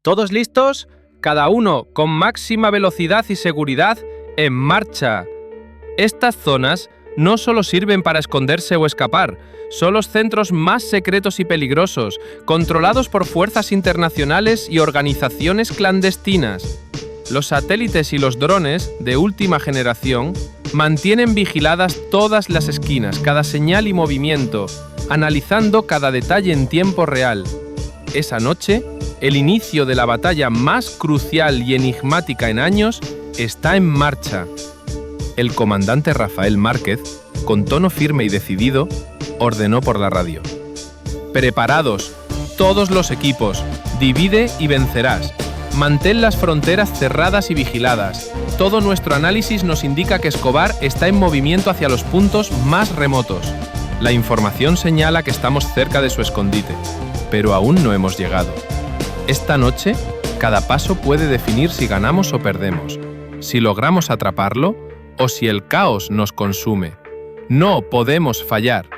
¿Todos listos? Cada uno con máxima velocidad y seguridad, en marcha. Estas zonas no solo sirven para esconderse o escapar, son los centros más secretos y peligrosos, controlados por fuerzas internacionales y organizaciones clandestinas. Los satélites y los drones de última generación mantienen vigiladas todas las esquinas, cada señal y movimiento, analizando cada detalle en tiempo real. Esa noche, el inicio de la batalla más crucial y enigmática en años está en marcha. El comandante Rafael Márquez, con tono firme y decidido, ordenó por la radio: «Preparados, todos los equipos, divide y vencerás. Mantén las fronteras cerradas y vigiladas. Todo nuestro análisis nos indica que Escobar está en movimiento hacia los puntos más remotos. La información señala que estamos cerca de su escondite, pero aún no hemos llegado. Esta noche, cada paso puede definir si ganamos o perdemos, si logramos atraparlo o si el caos nos consume. No podemos fallar».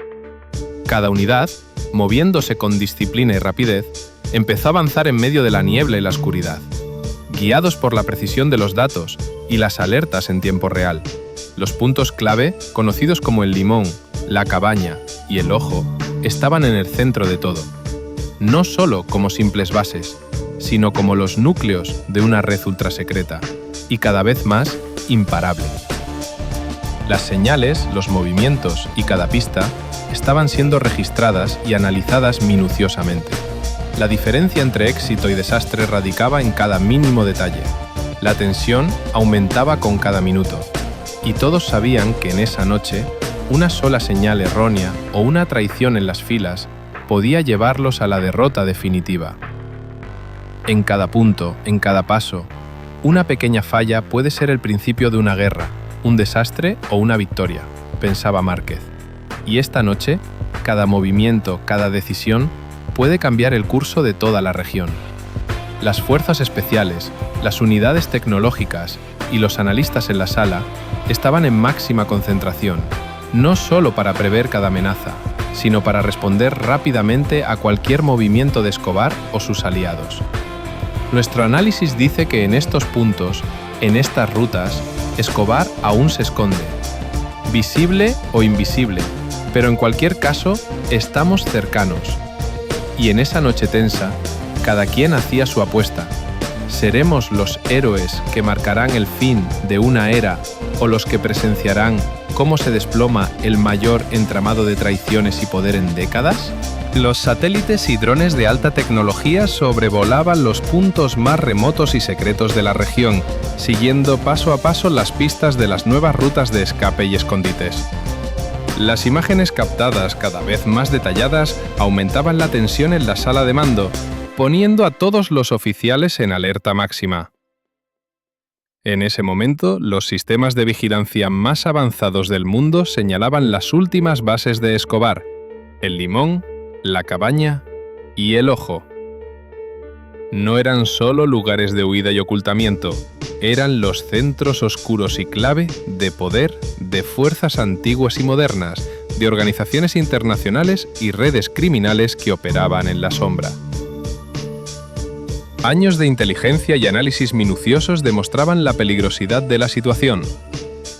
Cada unidad, moviéndose con disciplina y rapidez, empezó a avanzar en medio de la niebla y la oscuridad. Guiados por la precisión de los datos y las alertas en tiempo real, los puntos clave, conocidos como el limón, la cabaña y el ojo, estaban en el centro de todo. No solo como simples bases, sino como los núcleos de una red ultrasecreta, y cada vez más imparable. Las señales, los movimientos y cada pista estaban siendo registradas y analizadas minuciosamente. La diferencia entre éxito y desastre radicaba en cada mínimo detalle. La tensión aumentaba con cada minuto, y todos sabían que en esa noche, una sola señal errónea o una traición en las filas podía llevarlos a la derrota definitiva. En cada punto, en cada paso, una pequeña falla puede ser el principio de una guerra, un desastre o una victoria, pensaba Márquez. Y esta noche, cada movimiento, cada decisión, puede cambiar el curso de toda la región. Las fuerzas especiales, las unidades tecnológicas y los analistas en la sala estaban en máxima concentración, no solo para prever cada amenaza, sino para responder rápidamente a cualquier movimiento de Escobar o sus aliados. Nuestro análisis dice que en estos puntos, en estas rutas, Escobar aún se esconde, visible o invisible, pero en cualquier caso, estamos cercanos. Y en esa noche tensa, cada quien hacía su apuesta. ¿Seremos los héroes que marcarán el fin de una era o los que presenciarán cómo se desploma el mayor entramado de traiciones y poder en décadas? Los satélites y drones de alta tecnología sobrevolaban los puntos más remotos y secretos de la región, siguiendo paso a paso las pistas de las nuevas rutas de escape y escondites. Las imágenes captadas, cada vez más detalladas, aumentaban la tensión en la sala de mando, poniendo a todos los oficiales en alerta máxima. En ese momento, los sistemas de vigilancia más avanzados del mundo señalaban las últimas bases de Escobar: el limón, la cabaña y el ojo. No eran solo lugares de huida y ocultamiento, eran los centros oscuros y clave de poder de fuerzas antiguas y modernas, de organizaciones internacionales y redes criminales que operaban en la sombra. Años de inteligencia y análisis minuciosos demostraban la peligrosidad de la situación.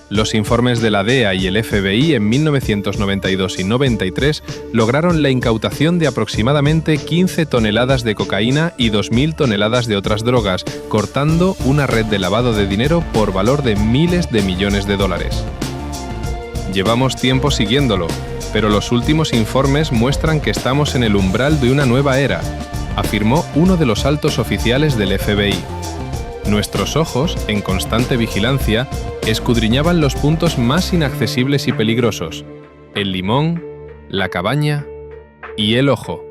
Los informes de la DEA y el FBI en 1992 y 93 lograron la incautación de aproximadamente 15 toneladas de cocaína y 2.000 toneladas de otras drogas, cortando una red de lavado de dinero por valor de miles de millones de dólares. Llevamos tiempo siguiéndolo, pero los últimos informes muestran que estamos en el umbral de una nueva era, afirmó uno de los altos oficiales del FBI. Nuestros ojos, en constante vigilancia, escudriñaban los puntos más inaccesibles y peligrosos: el limón, la cabaña y el ojo.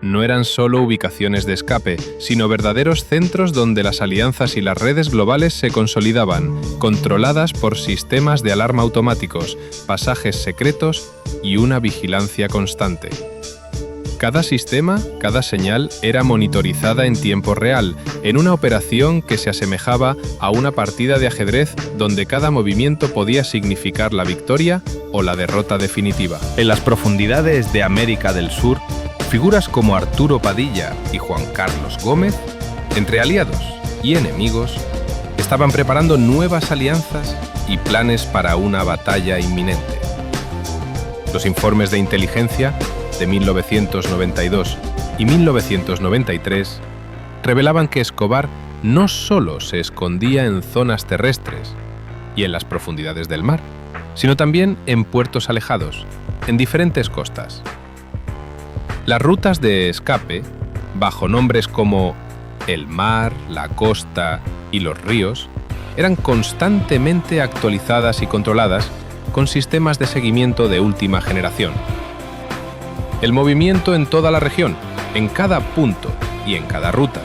No eran solo ubicaciones de escape, sino verdaderos centros donde las alianzas y las redes globales se consolidaban, controladas por sistemas de alarma automáticos, pasajes secretos y una vigilancia constante. Cada sistema, cada señal era monitorizada en tiempo real, en una operación que se asemejaba a una partida de ajedrez donde cada movimiento podía significar la victoria o la derrota definitiva. En las profundidades de América del Sur, figuras como Arturo Padilla y Juan Carlos Gómez Entre aliados y enemigos, estaban preparando nuevas alianzas y planes para una batalla inminente. Los informes de inteligencia de 1992 y 1993 revelaban que Escobar no solo se escondía en zonas terrestres y en las profundidades del mar, sino también en puertos alejados, en diferentes costas. Las rutas de escape, bajo nombres como el mar, la costa y los ríos, eran constantemente actualizadas y controladas con sistemas de seguimiento de última generación. El movimiento en toda la región, en cada punto y en cada ruta,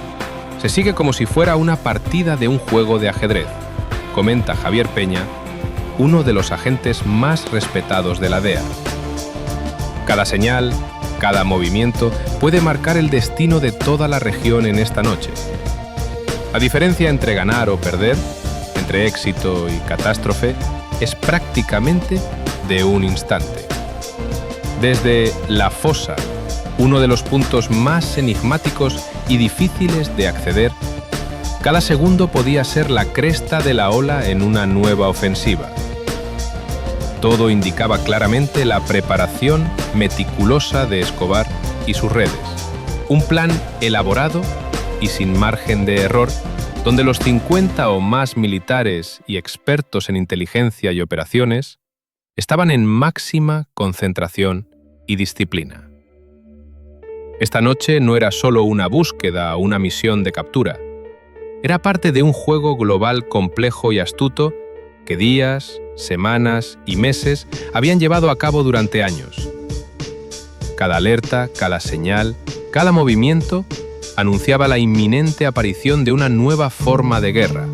se sigue como si fuera una partida de un juego de ajedrez, comenta Javier Peña, uno de los agentes más respetados de la DEA. Cada señal, cada movimiento puede marcar el destino de toda la región en esta noche. La diferencia entre ganar o perder, entre éxito y catástrofe, es prácticamente de un instante. Desde la fosa, uno de los puntos más enigmáticos y difíciles de acceder, cada segundo podía ser la cresta de la ola en una nueva ofensiva. Todo indicaba claramente la preparación meticulosa de Escobar y sus redes. Un plan elaborado y sin margen de error, donde los 50 o más militares y expertos en inteligencia y operaciones estaban en máxima concentración y disciplina. Esta noche no era solo una búsqueda o una misión de captura. Era parte de un juego global complejo y astuto que días, semanas y meses habían llevado a cabo durante años. Cada alerta, cada señal, cada movimiento anunciaba la inminente aparición de una nueva forma de guerra,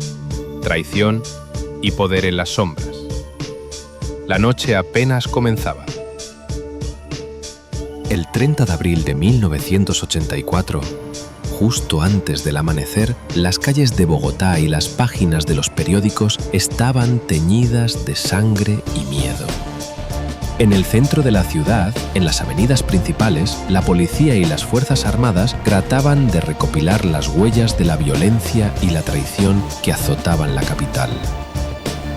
traición y poder en las sombras. La noche apenas comenzaba. El 30 de abril de 1984, justo antes del amanecer, las calles de Bogotá y las páginas de los periódicos estaban teñidas de sangre y miedo. En el centro de la ciudad, en las avenidas principales, la policía y las fuerzas armadas trataban de recopilar las huellas de la violencia y la traición que azotaban la capital.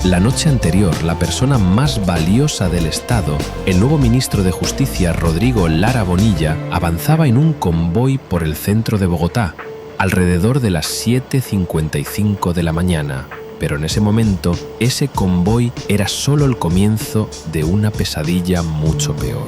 La noche anterior, la persona más valiosa del Estado, el nuevo ministro de Justicia Rodrigo Lara Bonilla, avanzaba en un convoy por el centro de Bogotá, alrededor de las 7:55 de la mañana. Pero en ese momento, ese convoy era solo el comienzo de una pesadilla mucho peor.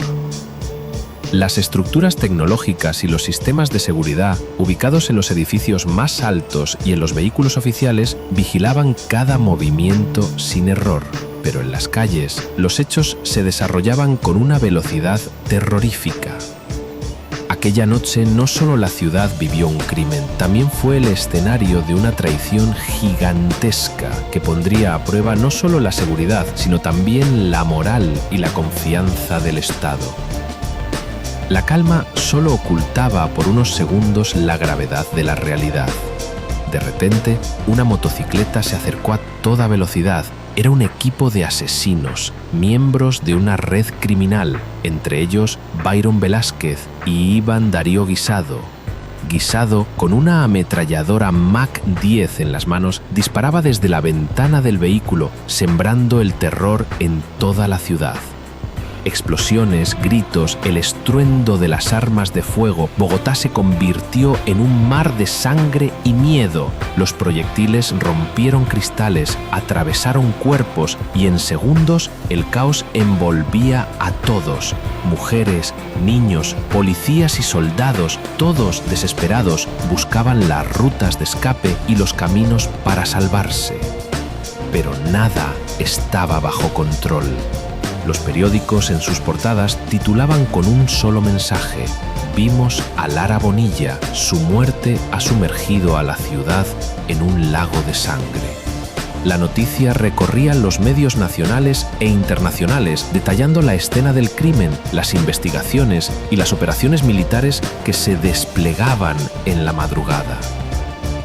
Las estructuras tecnológicas y los sistemas de seguridad, ubicados en los edificios más altos y en los vehículos oficiales, vigilaban cada movimiento sin error. Pero en las calles, los hechos se desarrollaban con una velocidad terrorífica. Aquella noche no solo la ciudad vivió un crimen, también fue el escenario de una traición gigantesca que pondría a prueba no solo la seguridad, sino también la moral y la confianza del Estado. La calma solo ocultaba por unos segundos la gravedad de la realidad. De repente, una motocicleta se acercó a toda velocidad. Era un equipo de asesinos, miembros de una red criminal, entre ellos Byron Velázquez y Iván Darío Guisado. Guisado, con una ametralladora MAC-10 en las manos, disparaba desde la ventana del vehículo, sembrando el terror en toda la ciudad. Explosiones, gritos, el estruendo de las armas de fuego, Bogotá se convirtió en un mar de sangre y miedo. Los proyectiles rompieron cristales, atravesaron cuerpos y en segundos el caos envolvía a todos. Mujeres, niños, policías y soldados, todos desesperados, buscaban las rutas de escape y los caminos para salvarse. Pero nada estaba bajo control. Los periódicos en sus portadas titulaban con un solo mensaje: vimos a Lara Bonilla, su muerte ha sumergido a la ciudad en un lago de sangre. La noticia recorría los medios nacionales e internacionales, detallando la escena del crimen, las investigaciones y las operaciones militares que se desplegaban en la madrugada.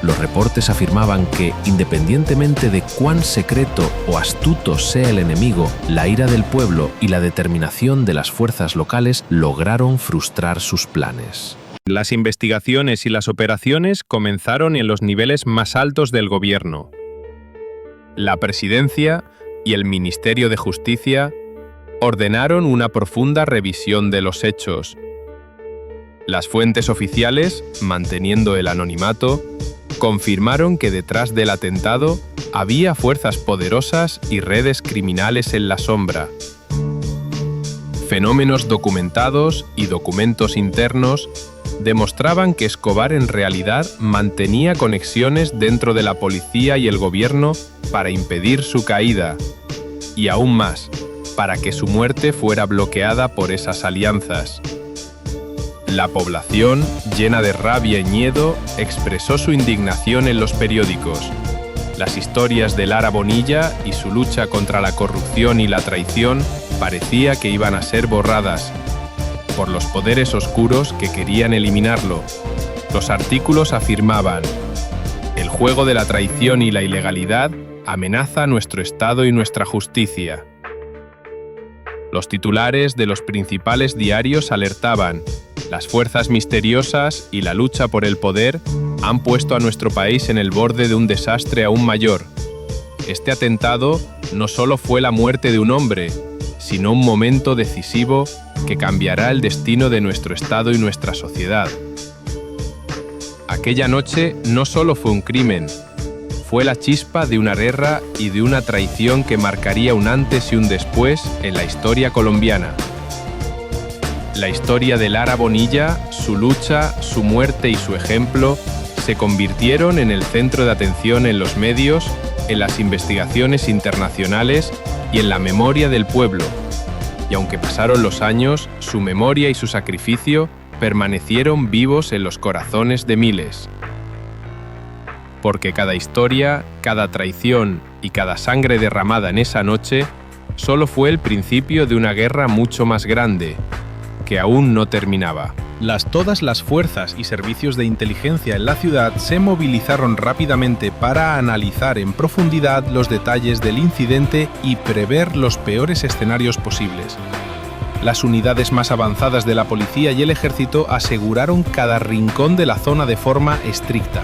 Los reportes afirmaban que, independientemente de cuán secreto o astuto sea el enemigo, la ira del pueblo y la determinación de las fuerzas locales lograron frustrar sus planes. Las investigaciones y las operaciones comenzaron en los niveles más altos del gobierno. La Presidencia y el Ministerio de Justicia ordenaron una profunda revisión de los hechos. Las fuentes oficiales, manteniendo el anonimato, confirmaron que detrás del atentado había fuerzas poderosas y redes criminales en la sombra. Fenómenos documentados y documentos internos demostraban que Escobar en realidad mantenía conexiones dentro de la policía y el gobierno para impedir su caída, y aún más, para que su muerte fuera bloqueada por esas alianzas. La población, llena de rabia y miedo, expresó su indignación en los periódicos. Las historias de Lara Bonilla y su lucha contra la corrupción y la traición parecía que iban a ser borradas por los poderes oscuros que querían eliminarlo. Los artículos afirmaban: el juego de la traición y la ilegalidad amenaza nuestro Estado y nuestra justicia. Los titulares de los principales diarios alertaban: las fuerzas misteriosas y la lucha por el poder han puesto a nuestro país en el borde de un desastre aún mayor. Este atentado no solo fue la muerte de un hombre, sino un momento decisivo que cambiará el destino de nuestro Estado y nuestra sociedad. Aquella noche no solo fue un crimen, fue la chispa de una guerra y de una traición que marcaría un antes y un después en la historia colombiana. La historia de Lara Bonilla, su lucha, su muerte y su ejemplo se convirtieron en el centro de atención en los medios, en las investigaciones internacionales y en la memoria del pueblo. Y aunque pasaron los años, su memoria y su sacrificio permanecieron vivos en los corazones de miles. Porque cada historia, cada traición y cada sangre derramada en esa noche solo fue el principio de una guerra mucho más grande, que aún no terminaba. Todas las fuerzas y servicios de inteligencia en la ciudad se movilizaron rápidamente para analizar en profundidad los detalles del incidente y prever los peores escenarios posibles. Las unidades más avanzadas de la policía y el ejército aseguraron cada rincón de la zona de forma estricta.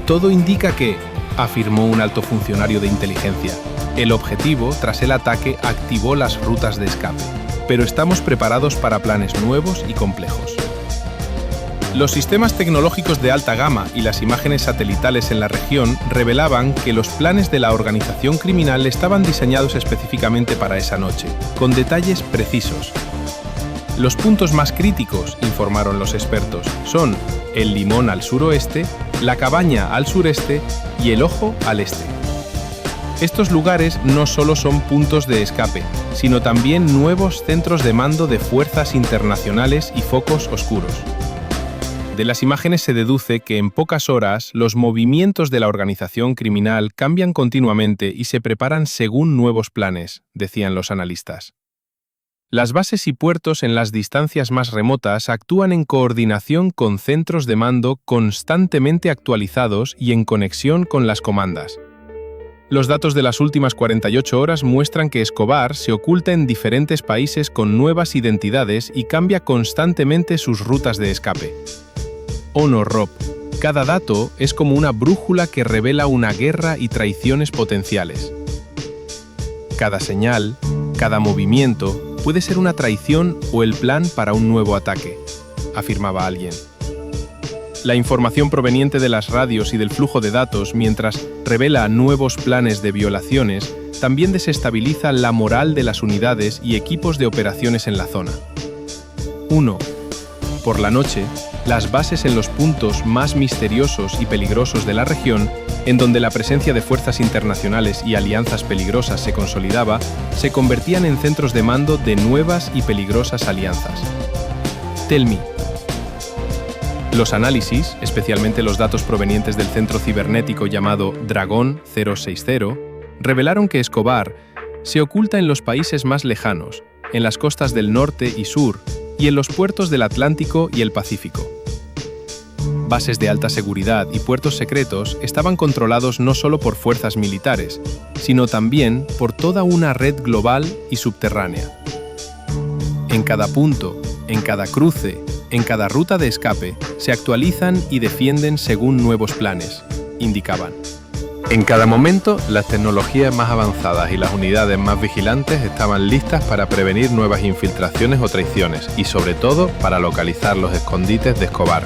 Todo indica que, afirmó un alto funcionario de inteligencia, el objetivo, tras el ataque, activó las rutas de escape. Pero estamos preparados para planes nuevos y complejos. Los sistemas tecnológicos de alta gama y las imágenes satelitales en la región revelaban que los planes de la organización criminal estaban diseñados específicamente para esa noche, con detalles precisos. Los puntos más críticos, informaron los expertos, son el Limón al suroeste, la Cabaña al sureste y el Ojo al este. Estos lugares no solo son puntos de escape, sino también nuevos centros de mando de fuerzas internacionales y focos oscuros. De las imágenes se deduce que en pocas horas los movimientos de la organización criminal cambian continuamente y se preparan según nuevos planes, decían los analistas. Las bases y puertos en las distancias más remotas actúan en coordinación con centros de mando constantemente actualizados y en conexión con las comandas. Los datos de las últimas 48 horas muestran que Escobar se oculta en diferentes países con nuevas identidades y cambia constantemente sus rutas de escape. Ono Rob. Cada dato es como una brújula que revela una guerra y traiciones potenciales. Cada señal, cada movimiento puede ser una traición o el plan para un nuevo ataque, afirmaba alguien. La información proveniente de las radios y del flujo de datos, mientras revela nuevos planes de violaciones, también desestabiliza la moral de las unidades y equipos de operaciones en la zona. 1. Por la noche, las bases en los puntos más misteriosos y peligrosos de la región, en donde la presencia de fuerzas internacionales y alianzas peligrosas se consolidaba, se convertían en centros de mando de nuevas y peligrosas alianzas. Tell me. Los análisis, especialmente los datos provenientes del centro cibernético llamado Dragón 060, revelaron que Escobar se oculta en los países más lejanos, en las costas del norte y sur, y en los puertos del Atlántico y el Pacífico. Bases de alta seguridad y puertos secretos estaban controlados no solo por fuerzas militares, sino también por toda una red global y subterránea. En cada punto, en cada cruce, En cada ruta de escape se actualizan y defienden según nuevos planes, indicaban. En cada momento, las tecnologías más avanzadas y las unidades más vigilantes estaban listas para prevenir nuevas infiltraciones o traiciones y, sobre todo, para localizar los escondites de Escobar.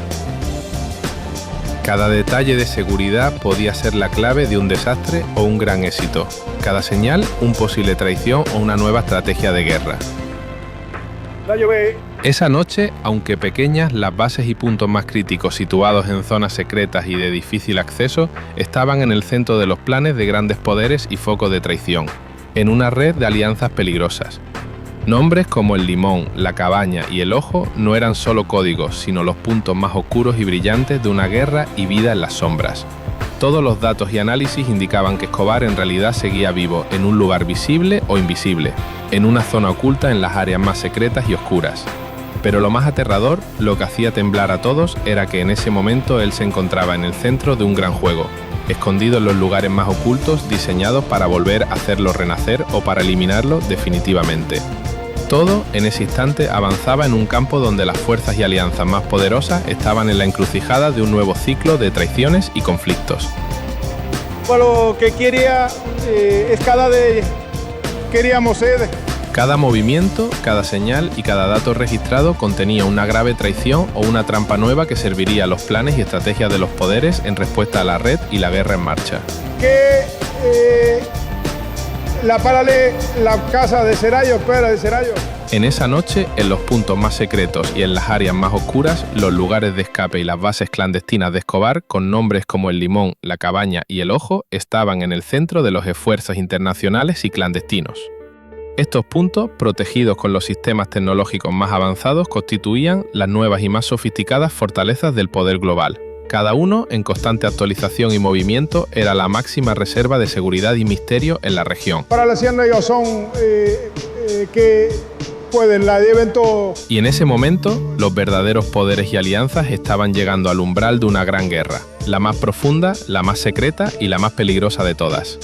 Cada detalle de seguridad podía ser la clave de un desastre o un gran éxito. Cada señal, un posible traición o una nueva estrategia de guerra. Esa noche, aunque pequeñas, las bases y puntos más críticos situados en zonas secretas y de difícil acceso estaban en el centro de los planes de grandes poderes y focos de traición, en una red de alianzas peligrosas. Nombres como el Limón, la Cabaña y el Ojo no eran solo códigos, sino los puntos más oscuros y brillantes de una guerra y vida en las sombras. Todos los datos y análisis indicaban que Escobar en realidad seguía vivo en un lugar visible o invisible, en una zona oculta en las áreas más secretas y oscuras. Pero lo más aterrador, lo que hacía temblar a todos, era que en ese momento él se encontraba en el centro de un gran juego, escondido en los lugares más ocultos diseñados para volver a hacerlo renacer o para eliminarlo definitivamente. Todo, en ese instante, avanzaba en un campo donde las fuerzas y alianzas más poderosas estaban en la encrucijada de un nuevo ciclo de traiciones y conflictos. Lo que quería es queríamos ser. Cada movimiento, cada señal y cada dato registrado contenía una grave traición o una trampa nueva que serviría a los planes y estrategias de los poderes en respuesta a la red y la guerra en marcha. La casa de Serayo, de Serayo. En esa noche, en los puntos más secretos y en las áreas más oscuras, los lugares de escape y las bases clandestinas de Escobar, con nombres como el Limón, la Cabaña y el Ojo, estaban en el centro de los esfuerzos internacionales y clandestinos. Estos puntos, protegidos con los sistemas tecnológicos más avanzados, constituían las nuevas y más sofisticadas fortalezas del poder global. Cada uno, en constante actualización y movimiento, era la máxima reserva de seguridad y misterio en la región. Para la Sierra ellos son que pueden, la lleven todo. Y en ese momento, los verdaderos poderes y alianzas estaban llegando al umbral de una gran guerra, la más profunda, la más secreta y la más peligrosa de todas.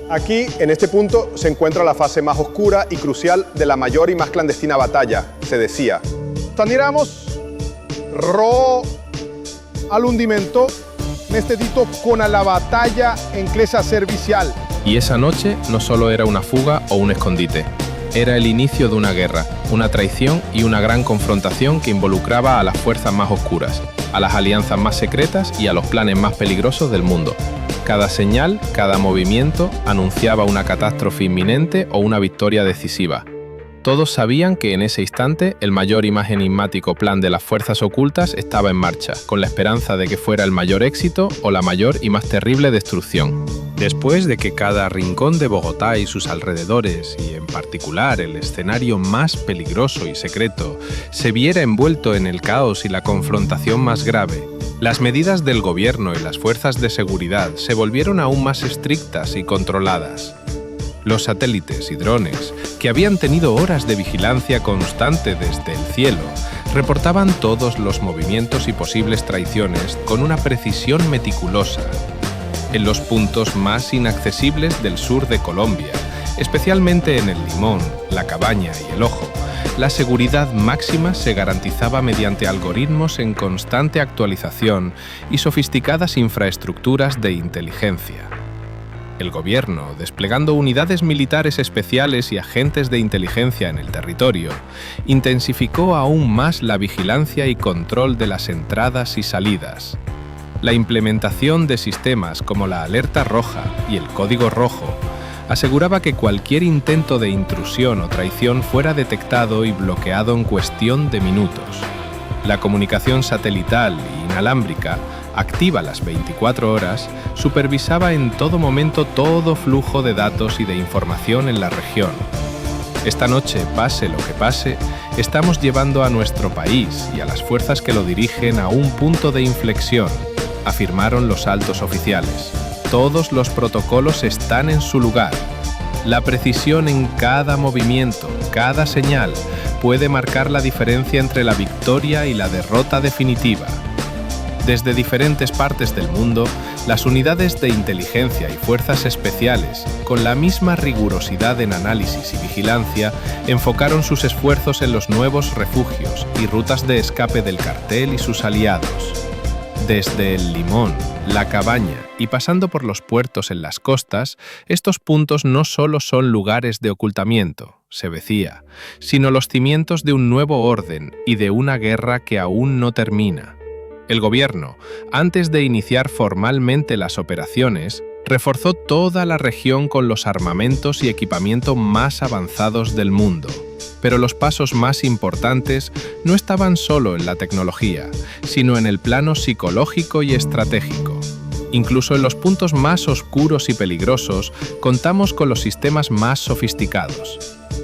Aquí, en este punto, se encuentra la fase más oscura y crucial de la mayor y más clandestina batalla, se decía. Taniramos al hundimento necesito con la batalla en clase servicial. Y esa noche no solo era una fuga o un escondite, era el inicio de una guerra, una traición y una gran confrontación que involucraba a las fuerzas más oscuras, a las alianzas más secretas y a los planes más peligrosos del mundo. Cada señal, cada movimiento anunciaba una catástrofe inminente o una victoria decisiva. Todos sabían que en ese instante el mayor y más enigmático plan de las fuerzas ocultas estaba en marcha, con la esperanza de que fuera el mayor éxito o la mayor y más terrible destrucción. Después de que cada rincón de Bogotá y sus alrededores, y en particular el escenario más peligroso y secreto, se viera envuelto en el caos y la confrontación más grave, las medidas del gobierno y las fuerzas de seguridad se volvieron aún más estrictas y controladas. Los satélites y drones, que habían tenido horas de vigilancia constante desde el cielo, reportaban todos los movimientos y posibles traiciones con una precisión meticulosa. En los puntos más inaccesibles del sur de Colombia, especialmente en el Limón, la Cabaña y el Ojo, la seguridad máxima se garantizaba mediante algoritmos en constante actualización y sofisticadas infraestructuras de inteligencia. El gobierno, desplegando unidades militares especiales y agentes de inteligencia en el territorio, intensificó aún más la vigilancia y control de las entradas y salidas. La implementación de sistemas como la alerta roja y el código rojo aseguraba que cualquier intento de intrusión o traición fuera detectado y bloqueado en cuestión de minutos. La comunicación satelital e inalámbrica, activa las 24 horas, supervisaba en todo momento todo flujo de datos y de información en la región. Esta noche, pase lo que pase, estamos llevando a nuestro país y a las fuerzas que lo dirigen a un punto de inflexión, afirmaron los altos oficiales. Todos los protocolos están en su lugar. La precisión en cada movimiento, cada señal, puede marcar la diferencia entre la victoria y la derrota definitiva. Desde diferentes partes del mundo, las unidades de inteligencia y fuerzas especiales, con la misma rigurosidad en análisis y vigilancia, enfocaron sus esfuerzos en los nuevos refugios y rutas de escape del cartel y sus aliados. Desde El Limón, La Cabaña y pasando por los puertos en las costas, estos puntos no solo son lugares de ocultamiento, se decía, sino los cimientos de un nuevo orden y de una guerra que aún no termina. El gobierno, antes de iniciar formalmente las operaciones, reforzó toda la región con los armamentos y equipamiento más avanzados del mundo. Pero los pasos más importantes no estaban solo en la tecnología, sino en el plano psicológico y estratégico. Incluso en los puntos más oscuros y peligrosos, contamos con los sistemas más sofisticados.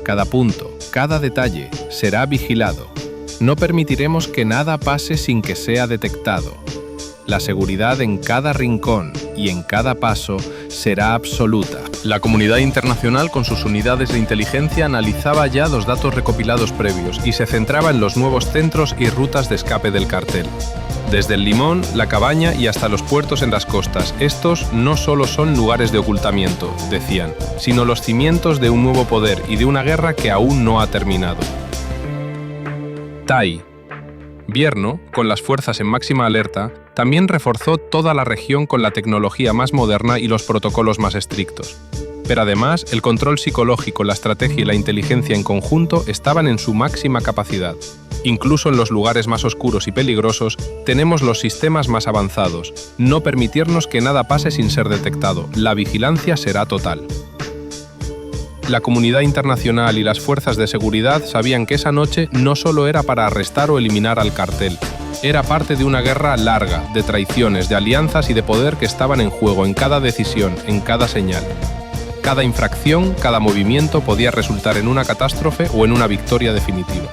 Cada punto, cada detalle, será vigilado. No permitiremos que nada pase sin que sea detectado. La seguridad en cada rincón y en cada paso será absoluta. La comunidad internacional, con sus unidades de inteligencia, analizaba ya los datos recopilados previos y se centraba en los nuevos centros y rutas de escape del cartel. Desde El Limón, La Cabaña y hasta los puertos en las costas, estos no solo son lugares de ocultamiento, decían, sino los cimientos de un nuevo poder y de una guerra que aún no ha terminado. Tai. Vierno, con las fuerzas en máxima alerta, también reforzó toda la región con la tecnología más moderna y los protocolos más estrictos. Pero además, el control psicológico, la estrategia y la inteligencia en conjunto estaban en su máxima capacidad. Incluso en los lugares más oscuros y peligrosos, tenemos los sistemas más avanzados. No permitirnos que nada pase sin ser detectado. La vigilancia será total. La comunidad internacional y las fuerzas de seguridad sabían que esa noche no solo era para arrestar o eliminar al cartel. Era parte de una guerra larga, de traiciones, de alianzas y de poder que estaban en juego en cada decisión, en cada señal. Cada infracción, cada movimiento podía resultar en una catástrofe o en una victoria definitiva.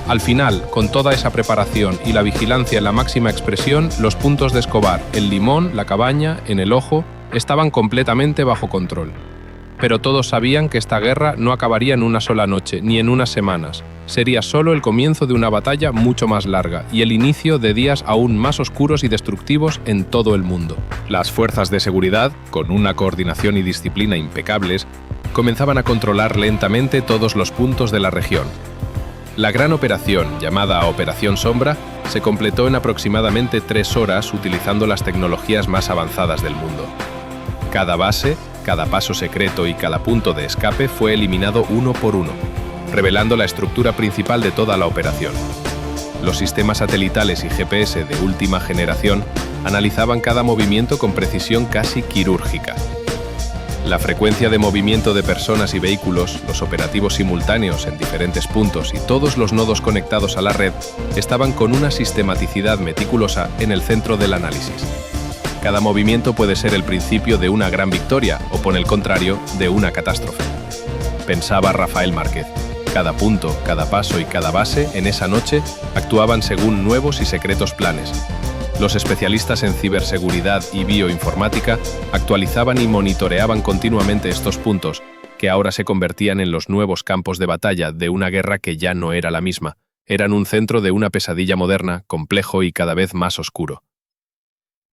Al final, con toda esa preparación y la vigilancia en la máxima expresión, los puntos de Escobar, El Limón, La Cabaña, en El Ojo, estaban completamente bajo control. Pero todos sabían que esta guerra no acabaría en una sola noche, ni en unas semanas. Sería solo el comienzo de una batalla mucho más larga y el inicio de días aún más oscuros y destructivos en todo el mundo. Las fuerzas de seguridad, con una coordinación y disciplina impecables, comenzaban a controlar lentamente todos los puntos de la región. La gran operación, llamada Operación Sombra, se completó en aproximadamente 3 horas utilizando las tecnologías más avanzadas del mundo. Cada base, cada paso secreto y cada punto de escape fue eliminado uno por uno, revelando la estructura principal de toda la operación. Los sistemas satelitales y GPS de última generación analizaban cada movimiento con precisión casi quirúrgica. La frecuencia de movimiento de personas y vehículos, los operativos simultáneos en diferentes puntos y todos los nodos conectados a la red estaban con una sistematicidad meticulosa en el centro del análisis. Cada movimiento puede ser el principio de una gran victoria o, por el contrario, de una catástrofe. Pensaba Rafael Márquez. Cada punto, cada paso y cada base en esa noche actuaban según nuevos y secretos planes. Los especialistas en ciberseguridad y bioinformática actualizaban y monitoreaban continuamente estos puntos, que ahora se convertían en los nuevos campos de batalla de una guerra que ya no era la misma. Eran un centro de una pesadilla moderna, complejo y cada vez más oscuro.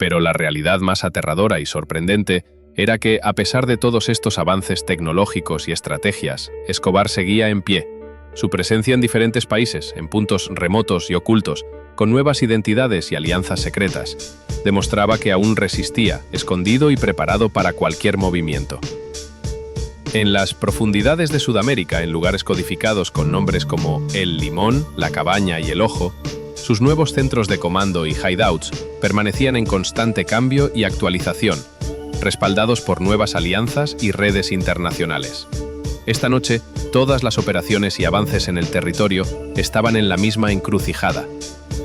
Pero la realidad más aterradora y sorprendente era que, a pesar de todos estos avances tecnológicos y estrategias, Escobar seguía en pie. Su presencia en diferentes países, en puntos remotos y ocultos, con nuevas identidades y alianzas secretas, demostraba que aún resistía, escondido y preparado para cualquier movimiento. En las profundidades de Sudamérica, en lugares codificados con nombres como El Limón, La Cabaña y El Ojo, sus nuevos centros de comando y hideouts permanecían en constante cambio y actualización, respaldados por nuevas alianzas y redes internacionales. Esta noche, todas las operaciones y avances en el territorio estaban en la misma encrucijada.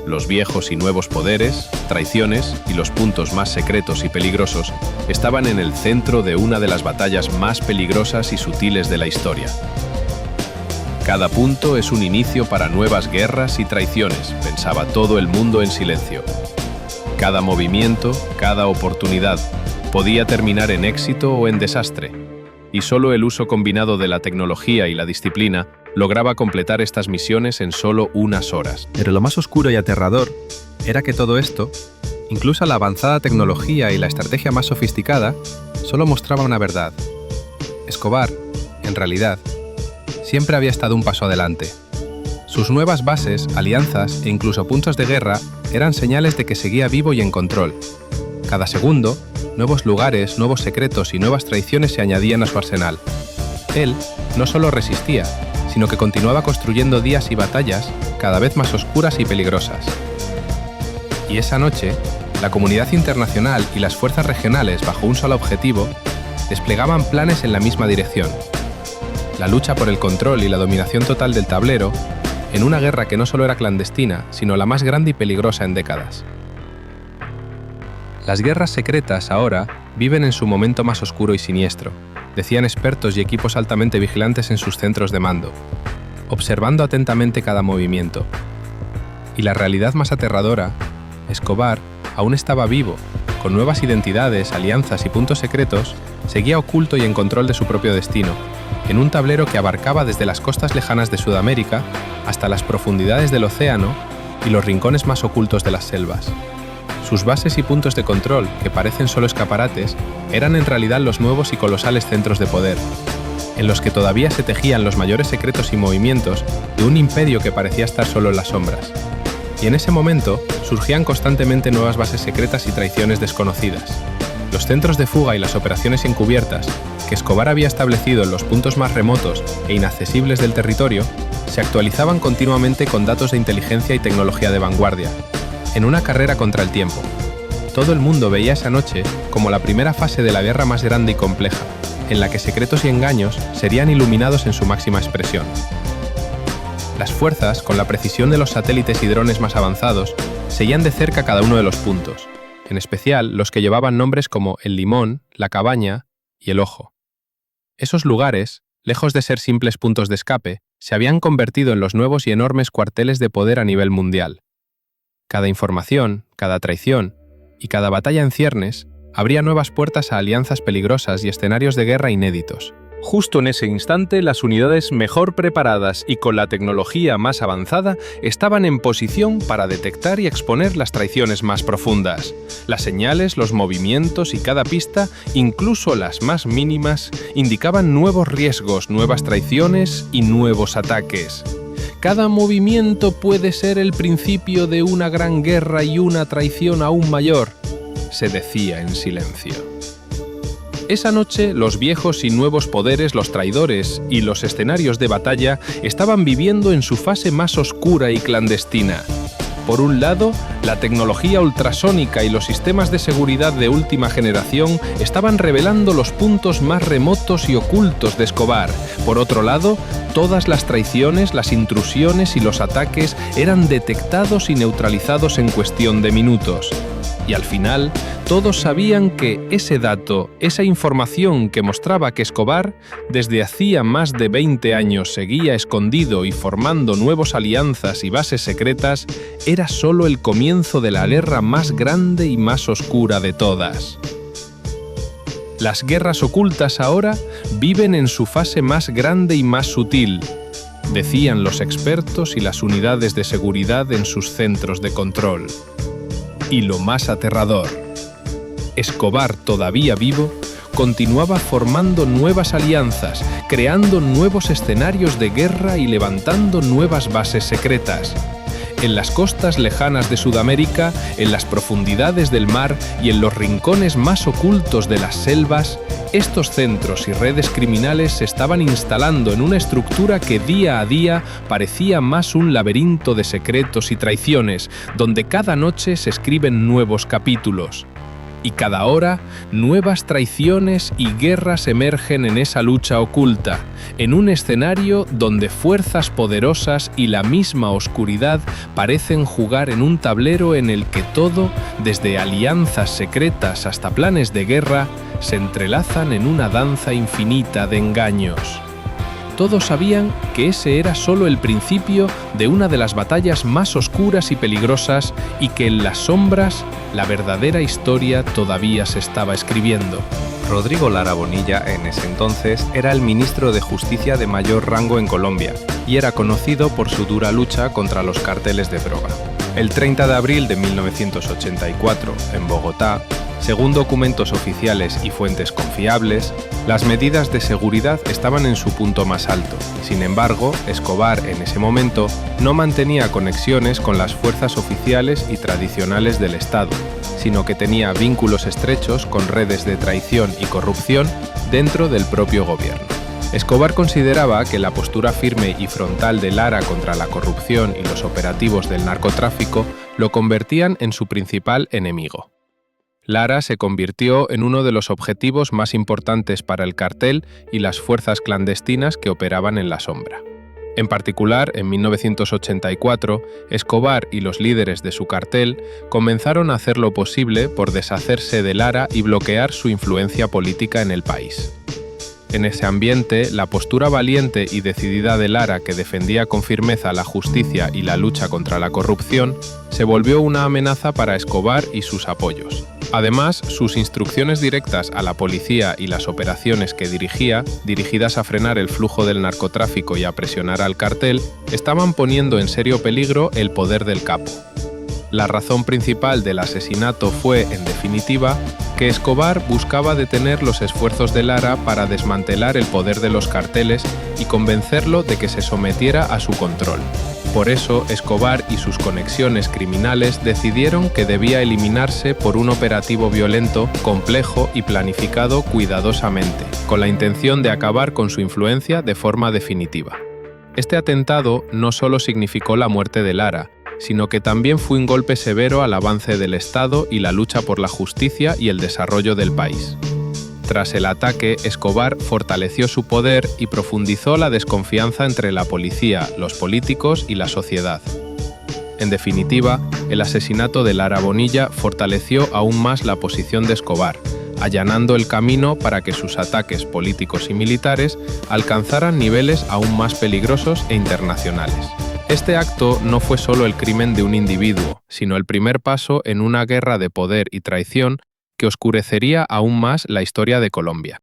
Los viejos y nuevos poderes, traiciones y los puntos más secretos y peligrosos estaban en el centro de una de las batallas más peligrosas y sutiles de la historia. Cada punto es un inicio para nuevas guerras y traiciones, pensaba todo el mundo en silencio. Cada movimiento, cada oportunidad, podía terminar en éxito o en desastre, y solo el uso combinado de la tecnología y la disciplina lograba completar estas misiones en solo unas horas. Pero lo más oscuro y aterrador era que todo esto, incluso la avanzada tecnología y la estrategia más sofisticada, solo mostraba una verdad. Escobar, en realidad, siempre había estado un paso adelante. Sus nuevas bases, alianzas e incluso puntos de guerra eran señales de que seguía vivo y en control. Cada segundo, nuevos lugares, nuevos secretos y nuevas traiciones se añadían a su arsenal. Él no solo resistía, sino que continuaba construyendo días y batallas cada vez más oscuras y peligrosas. Y esa noche, la comunidad internacional y las fuerzas regionales, bajo un solo objetivo, desplegaban planes en la misma dirección: la lucha por el control y la dominación total del tablero, en una guerra que no solo era clandestina, sino la más grande y peligrosa en décadas. Las guerras secretas ahora viven en su momento más oscuro y siniestro, decían expertos y equipos altamente vigilantes en sus centros de mando, observando atentamente cada movimiento. Y la realidad más aterradora, Escobar aún estaba vivo, con nuevas identidades, alianzas y puntos secretos, seguía oculto y en control de su propio destino, en un tablero que abarcaba desde las costas lejanas de Sudamérica hasta las profundidades del océano y los rincones más ocultos de las selvas. Sus bases y puntos de control, que parecen solo escaparates, eran en realidad los nuevos y colosales centros de poder, en los que todavía se tejían los mayores secretos y movimientos de un imperio que parecía estar solo en las sombras. Y en ese momento surgían constantemente nuevas bases secretas y traiciones desconocidas. Los centros de fuga y las operaciones encubiertas que Escobar había establecido en los puntos más remotos e inaccesibles del territorio se actualizaban continuamente con datos de inteligencia y tecnología de vanguardia, en una carrera contra el tiempo. Todo el mundo veía esa noche como la primera fase de la guerra más grande y compleja, en la que secretos y engaños serían iluminados en su máxima expresión. Las fuerzas, con la precisión de los satélites y drones más avanzados, seguían de cerca cada uno de los puntos, en especial los que llevaban nombres como el Limón, la Cabaña y el Ojo. Esos lugares, lejos de ser simples puntos de escape, se habían convertido en los nuevos y enormes cuarteles de poder a nivel mundial. Cada información, cada traición y cada batalla en ciernes abría nuevas puertas a alianzas peligrosas y escenarios de guerra inéditos. Justo en ese instante, las unidades mejor preparadas y con la tecnología más avanzada estaban en posición para detectar y exponer las traiciones más profundas. Las señales, los movimientos y cada pista, incluso las más mínimas, indicaban nuevos riesgos, nuevas traiciones y nuevos ataques. Cada movimiento puede ser el principio de una gran guerra y una traición aún mayor, se decía en silencio. Esa noche, los viejos y nuevos poderes, los traidores y los escenarios de batalla estaban viviendo en su fase más oscura y clandestina. Por un lado, la tecnología ultrasónica y los sistemas de seguridad de última generación estaban revelando los puntos más remotos y ocultos de Escobar. Por otro lado, todas las traiciones, las intrusiones y los ataques eran detectados y neutralizados en cuestión de minutos. Y al final, todos sabían que ese dato, esa información que mostraba que Escobar, desde hacía más de 20 años seguía escondido y formando nuevas alianzas y bases secretas, era solo el comienzo de la guerra más grande y más oscura de todas. Las guerras ocultas ahora viven en su fase más grande y más sutil, decían los expertos y las unidades de seguridad en sus centros de control. Y lo más aterrador, Escobar, todavía vivo, continuaba formando nuevas alianzas, creando nuevos escenarios de guerra y levantando nuevas bases secretas. En las costas lejanas de Sudamérica, en las profundidades del mar y en los rincones más ocultos de las selvas, estos centros y redes criminales se estaban instalando en una estructura que día a día parecía más un laberinto de secretos y traiciones, donde cada noche se escriben nuevos capítulos. Y cada hora, nuevas traiciones y guerras emergen en esa lucha oculta, en un escenario donde fuerzas poderosas y la misma oscuridad parecen jugar en un tablero en el que todo, desde alianzas secretas hasta planes de guerra, se entrelazan en una danza infinita de engaños. Todos sabían que ese era solo el principio de una de las batallas más oscuras y peligrosas y que en las sombras la verdadera historia todavía se estaba escribiendo. Rodrigo Lara Bonilla, en ese entonces, era el ministro de Justicia de mayor rango en Colombia y era conocido por su dura lucha contra los cárteles de droga. El 30 de abril de 1984, en Bogotá, según documentos oficiales y fuentes confiables, las medidas de seguridad estaban en su punto más alto. Sin embargo, Escobar en ese momento no mantenía conexiones con las fuerzas oficiales y tradicionales del Estado, sino que tenía vínculos estrechos con redes de traición y corrupción dentro del propio gobierno. Escobar consideraba que la postura firme y frontal de Lara contra la corrupción y los operativos del narcotráfico lo convertían en su principal enemigo. Lara se convirtió en uno de los objetivos más importantes para el cartel y las fuerzas clandestinas que operaban en la sombra. En particular, en 1984, Escobar y los líderes de su cartel comenzaron a hacer lo posible por deshacerse de Lara y bloquear su influencia política en el país. En ese ambiente, la postura valiente y decidida de Lara, que defendía con firmeza la justicia y la lucha contra la corrupción, se volvió una amenaza para Escobar y sus apoyos. Además, sus instrucciones directas a la policía y las operaciones que dirigía, dirigidas a frenar el flujo del narcotráfico y a presionar al cartel, estaban poniendo en serio peligro el poder del capo. La razón principal del asesinato fue, en definitiva, que Escobar buscaba detener los esfuerzos de Lara para desmantelar el poder de los carteles y convencerlo de que se sometiera a su control. Por eso, Escobar y sus conexiones criminales decidieron que debía eliminarse por un operativo violento, complejo y planificado cuidadosamente, con la intención de acabar con su influencia de forma definitiva. Este atentado no solo significó la muerte de Lara, sino que también fue un golpe severo al avance del Estado y la lucha por la justicia y el desarrollo del país. Tras el ataque, Escobar fortaleció su poder y profundizó la desconfianza entre la policía, los políticos y la sociedad. En definitiva, el asesinato de Lara Bonilla fortaleció aún más la posición de Escobar, allanando el camino para que sus ataques políticos y militares alcanzaran niveles aún más peligrosos e internacionales. Este acto no fue solo el crimen de un individuo, sino el primer paso en una guerra de poder y traición que oscurecería aún más la historia de Colombia.